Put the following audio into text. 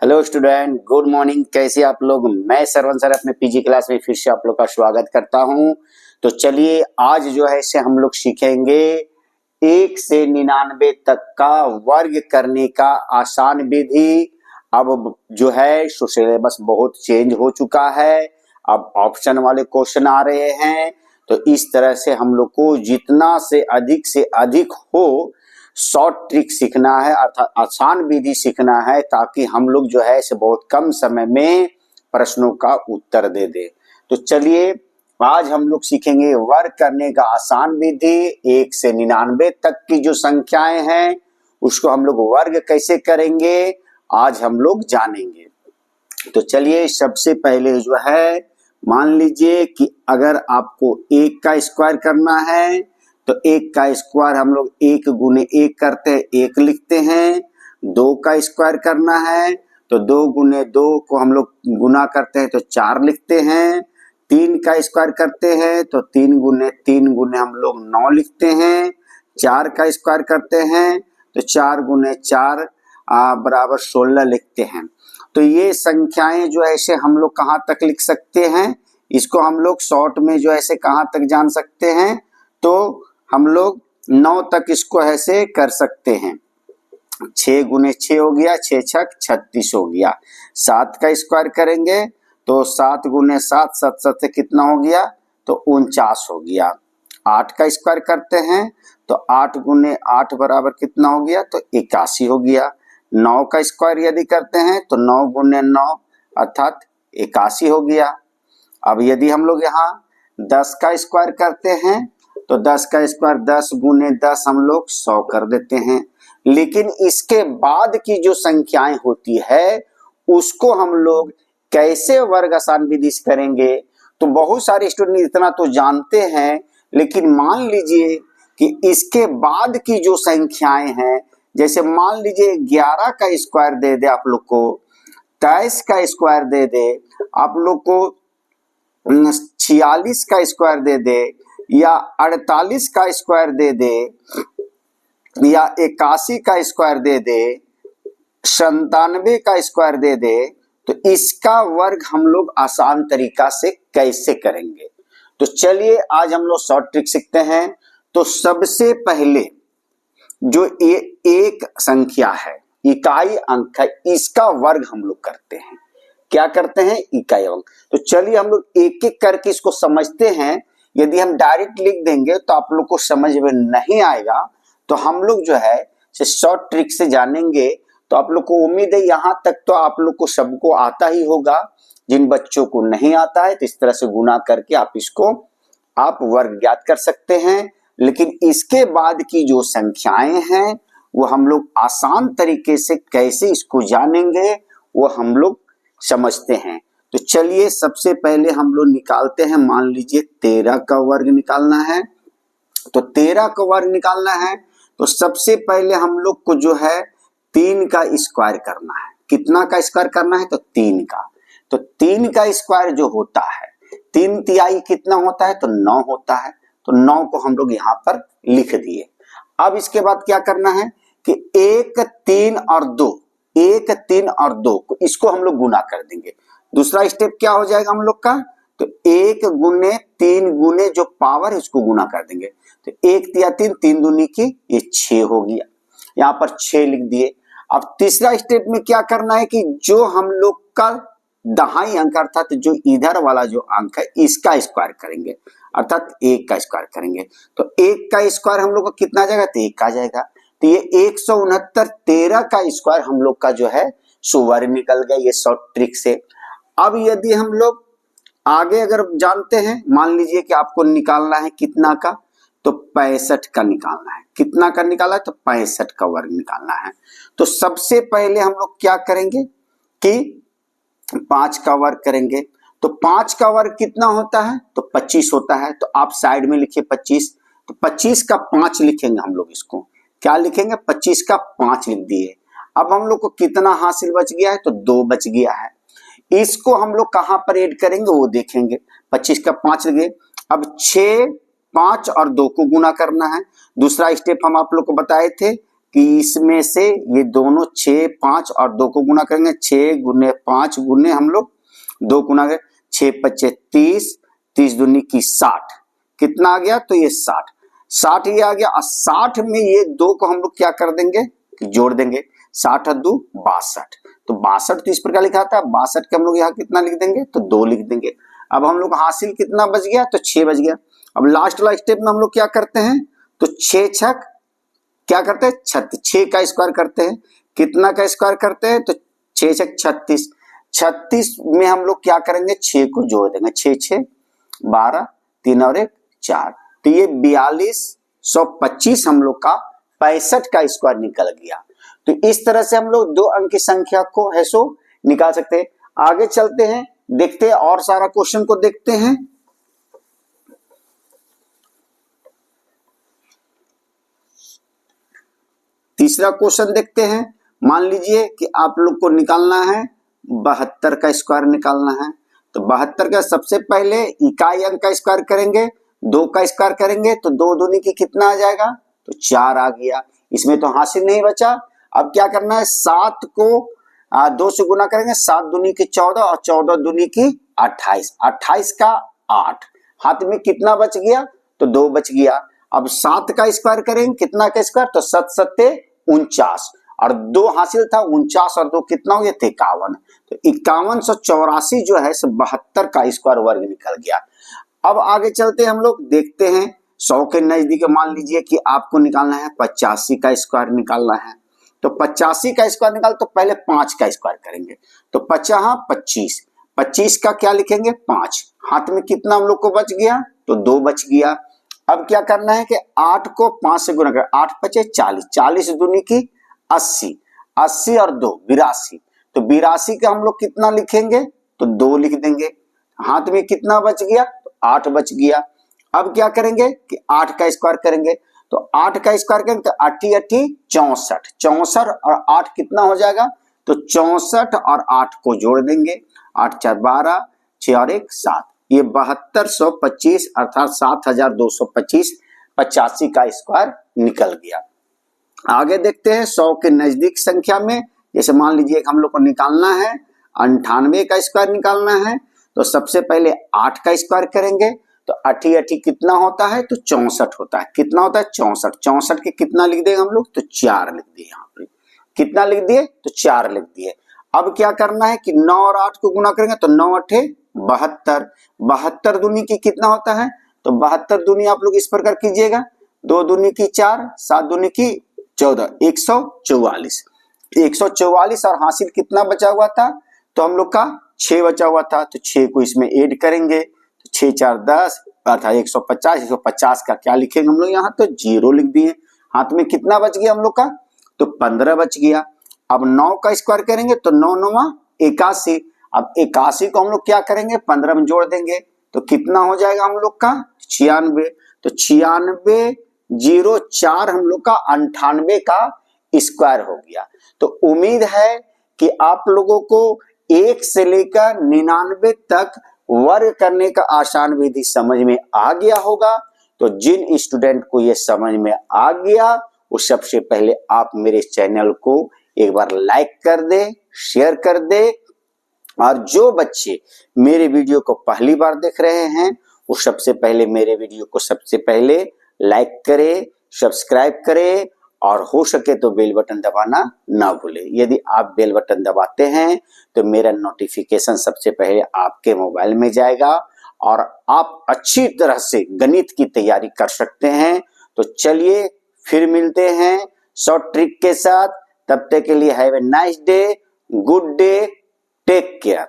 Hello student, good morning. कैसे आप लोग? मैं सरवन सर अपने पीजी क्लास में फिर से आप लोग का स्वागत करता हूं। तो चलिए आज जो है इसे हम लोग सीखेंगे 1 से 99 तक का वर्ग करने का आसान विधि। अब जो है सिलेबस बहुत चेंज हो चुका है, अब ऑप्शन वाले क्वेश्चन आ रहे हैं। तो इस तरह से हम लोग को जितना से अधिक हो शॉर्ट ट्रिक सीखना है, अर्थात आसान विधि सीखना है, ताकि हम लोग जो है इसे बहुत कम समय में प्रश्नों का उत्तर दे दे। तो चलिए आज हम लोग सीखेंगे वर्ग करने का आसान विधि। 1 से 99 तक की जो संख्याएं हैं उसको हम लोग वर्ग कैसे करेंगे आज हम लोग जानेंगे। तो चलिए सबसे पहले जो है मान लीजिए कि अगर आपको 1 का स्क्वायर करना है तो 1 का स्क्वायर हम लोग 1 गुने 1 करते हैं, 1 लिखते हैं। 2 का स्क्वायर करना है तो 2 गुने 2 को हम लोग गुना करते हैं तो 4 लिखते हैं। 3 का स्क्वायर करते हैं तो 3 गुने हम लोग 9 लिखते हैं। 4 का स्क्वायर करते हैं तो 4 गुने 4 बराबर 16 लिखते हैं। तो ये संख्याएं जो ऐसे हम लोग कहाँ तक लिख सकते हैं, इसको हम लोग शॉर्ट में जो ऐसे कहाँ तक जान सकते हैं, तो हम लोग 9 तक इसको ऐसे कर सकते हैं। 6 गुने 6 हो गया, 6 छक 36 हो गया। 7 का स्क्वायर करेंगे तो 7 गुने 7, 7 से कितना हो गया तो 49 हो गया। 8 का स्क्वायर करते हैं तो 8 गुने 8 बराबर कितना हो गया तो 81 हो गया। 9 का स्क्वायर यदि करते हैं तो 9 गुने 9 अर्थात 81 हो गया। अब यदि हम लोग यहाँ 10 का स्क्वायर करते हैं तो 10 का स्क्वायर 10 गुने 10 हम लोग 100 कर देते हैं। लेकिन इसके बाद की जो संख्याएं होती है उसको हम लोग कैसे वर्ग आसान विधि से करेंगे। तो बहुत सारे स्टूडेंट इतना तो जानते हैं, लेकिन मान लीजिए कि इसके बाद की जो संख्याएं हैं, जैसे मान लीजिए 11 का स्क्वायर दे दे आप लोग को, 23 का स्क्वायर दे दे आप लोग को, 46 का स्क्वायर दे दे, या 48 का स्क्वायर दे दे, या 81 का स्क्वायर दे दे, 97 का स्क्वायर दे दे, तो इसका वर्ग हम लोग आसान तरीका से कैसे करेंगे। तो चलिए आज हम लोग शॉर्ट ट्रिक सीखते हैं। तो सबसे पहले जो ये एक संख्या है, इकाई अंक है, इसका वर्ग हम लोग करते हैं। क्या करते हैं? इकाई अंक। तो चलिए हम लोग एक एक करके इसको समझते हैं। यदि हम डायरेक्ट लिख देंगे तो आप लोग को समझ में नहीं आएगा, तो हम लोग जो है शॉर्ट ट्रिक से जानेंगे। तो आप लोग को उम्मीद है यहाँ तक तो आप लोग को सबको आता ही होगा। जिन बच्चों को नहीं आता है तो इस तरह से गुना करके आप इसको वर्ग ज्ञात कर सकते हैं। लेकिन इसके बाद की जो संख्याएं हैं वो हम लोग आसान तरीके से कैसे इसको जानेंगे वो हम लोग समझते हैं। तो चलिए सबसे पहले हम लोग निकालते हैं। मान लीजिए 13 का वर्ग निकालना है। तो 13 का वर्ग निकालना है तो सबसे पहले हम लोग को जो है 3 का स्क्वायर करना है। कितना का स्क्वायर करना है? तो 3 का। तो 3 का स्क्वायर जो होता है, 3 तिहाई कितना होता है? तो 9 होता है। तो 9 को हम लोग यहाँ पर लिख दिए। अब इसके बाद क्या करना है कि 1, 3 और 2, 1, 3 और 2 को इसको हम लोग गुना कर देंगे। दूसरा स्टेप क्या हो जाएगा हम लोग का? तो 1 गुने 3 गुने जो पावर है उसको गुना कर देंगे। तो 1 तिया 3, 3 दूनी की ये 6 हो गया। यहाँ पर 6 लिख दिए। अब तीसरा स्टेप में क्या करना है कि जो हम लोग का दहाई अंक अर्थात जो इधर वाला जो अंक है इसका स्क्वायर करेंगे, अर्थात 1 का स्क्वायर करेंगे। तो 1 का स्क्वायर हम लोग का कितना आ जाएगा? तो 1 आ जाएगा। तो ये 169, 13 का स्क्वायर हम लोग का जो है वर्ग निकल गया ये शॉर्ट ट्रिक से। अब यदि हम लोग आगे अगर जानते हैं, मान लीजिए कि आपको निकालना है कितना का? तो 65 का निकालना है। कितना का निकाला है? तो 65 का वर्ग निकालना है। तो सबसे पहले हम लोग क्या करेंगे कि 5 का वर्ग करेंगे। तो 5 का वर्ग कितना होता है? तो 25 होता है। तो आप साइड में लिखिए 25। तो 25 का 5 लिखेंगे हम लोग। इसको क्या लिखेंगे? 25 का 5 लिख दिए। अब हम लोग को कितना हासिल बच गया है? तो 2 बच गया है। इसको हम लोग कहां पर ऐड करेंगे वो देखेंगे। 25 का 5 लगे। अब 6, 5 और 2 को गुना करना है। दूसरा स्टेप हम आप लोग को बताए थे कि इसमें से ये दोनों 6, 5 और 2 को गुना करेंगे, 6 गुने 5 गुने हम लोग 2 गुना करें, 6 पच्चे 30, 30 दूनी की 60, कितना आ गया? तो ये 60 ये आ गया। और 60 में ये 2 को हम लोग क्या कर देंगे कि जोड़ देंगे, 60 और 2 62। तो 62 तो इस प्रकार लिखा था, 62 के हम लोग यहाँ कितना लिख देंगे? तो 2 लिख देंगे। अब हम लोग हासिल कितना बच गया? तो 6 बच गया। अब लास्ट वाला स्टेप में हम लोग क्या करते हैं? तो 6 छक क्या करते हैं? 36, 6 का स्क्वायर करते हैं। कितना का स्क्वायर करते हैं? तो 6 छक 36, 36 में हम लोग क्या करेंगे? 6 को जोड़ देंगे, 6 6 12, 3 और 1 4। तो ये 4225 हम लोग का 65 का स्क्वायर निकल गया। तो इस तरह से हम लोग 2 अंक की संख्या को है सो निकाल सकते हैं। आगे चलते हैं, देखते हैं और सारा क्वेश्चन को देखते हैं। तीसरा क्वेश्चन देखते हैं। मान लीजिए कि आप लोग को निकालना है 72 का स्क्वायर निकालना है। तो 72 का सबसे पहले इकाई अंक का स्क्वायर करेंगे, 2 का स्क्वायर करेंगे तो 2 दूनी की कितना आ जाएगा? तो 4 आ गया। इसमें तो हासिल नहीं बचा। अब क्या करना है? 7 को 2 से गुना करेंगे, 7 दूनी की 14 और 14 दूनी की 28, 28 का 8, हाथ में कितना बच गया? तो 2 बच गया। अब 7 का स्क्वायर करेंगे, कितना का स्क्वायर? तो 7 सत्ते 49 और 2 हासिल था, 49 और 2 कितना हो गया? 51। तो 5184 जो है 72 का स्क्वायर वर्ग निकल गया। अब आगे चलते हम लोग देखते हैं 100 के नजदीक। मान लीजिए कि आपको निकालना है 85 का स्क्वायर निकालना है। तो 85 का स्क्वायर निकाल तो पहले 5 का स्क्वायर करेंगे। तो 50 25, 25 का क्या लिखेंगे? 5, हाथ में कितना हम लोग को बच गया? तो 2 बच गया। अब क्या करना है कि 8 को 5 से गुना कर, 8 पचे 40, 40 दूनी की 80, 80 और 2 82। तो 82 का हम लोग कितना लिखेंगे? तो 2 लिख देंगे। हाथ में कितना बच गया? तो 8 बच गया। अब क्या करेंगे कि 8 का स्क्वायर करेंगे। तो 8 का स्क्वायर करेंगे तो 8 8 64, 64 और 8 कितना हो जाएगा? तो 64 और 8 को जोड़ देंगे, 8 4 12, 6 और 1 7। ये 7225 अर्थात 7225 85 का स्क्वायर निकल गया। आगे देखते हैं 100 के नजदीक संख्या में। जैसे मान लीजिए हम लोग को निकालना है 98 का स्क्वायर निकालना है। तो सबसे पहले 8 का स्क्वायर करेंगे। तो 8 8 कितना होता है? तो 64 होता है। कितना होता है? 64, 64 के कितना लिख देंगे हम लोग? तो 4 लिख दिए। यहाँ पे कितना लिख दिए? तो 4 लिख दिए। अब क्या करना है कि 9 और 8 को गुना करेंगे तो 9 8 72, 72 दूनी की कितना होता है? तो 72 दूनी आप लोग इस प्रकार कीजिएगा, 2 दूनी की 4, 7 दूनी की 14, 144, 144 और हासिल कितना बचा हुआ था? तो हम लोग का 6 बचा हुआ था। तो 6 को इसमें ऐड करेंगे, तो 6 4 10 अर्थात 150, 150 का क्या लिखेंगे हम लोग यहाँ? तो 0 लिख दिए। हाथ में कितना बच गया हम लोग का? तो 15 बच गया। अब 9 का स्क्वायर करेंगे तो 9 9 81। अब 81 को हम लोग क्या करेंगे? 15 में जोड़ देंगे तो कितना हो जाएगा हम लोग का? 96। तो 96 0 4 हम लोग का 98 का स्क्वायर हो गया। तो उम्मीद है कि आप लोगों को 1 से लेकर 99 तक वर्ग करने का आसान विधि समझ में आ गया होगा। तो जिन स्टूडेंट को ये समझ में आ गया वो सबसे पहले आप मेरे चैनल को एक बार लाइक कर दे, शेयर कर दे। और जो बच्चे मेरे वीडियो को पहली बार देख रहे हैं वो सबसे पहले मेरे वीडियो को सबसे पहले लाइक करे, सब्सक्राइब करे और हो सके तो बेल बटन दबाना ना भूले। यदि आप बेल बटन दबाते हैं तो मेरा नोटिफिकेशन सबसे पहले आपके मोबाइल में जाएगा और आप अच्छी तरह से गणित की तैयारी कर सकते हैं। तो चलिए फिर मिलते हैं शॉर्ट ट्रिक के साथ। तब तक के लिए have a nice day, good day, take care.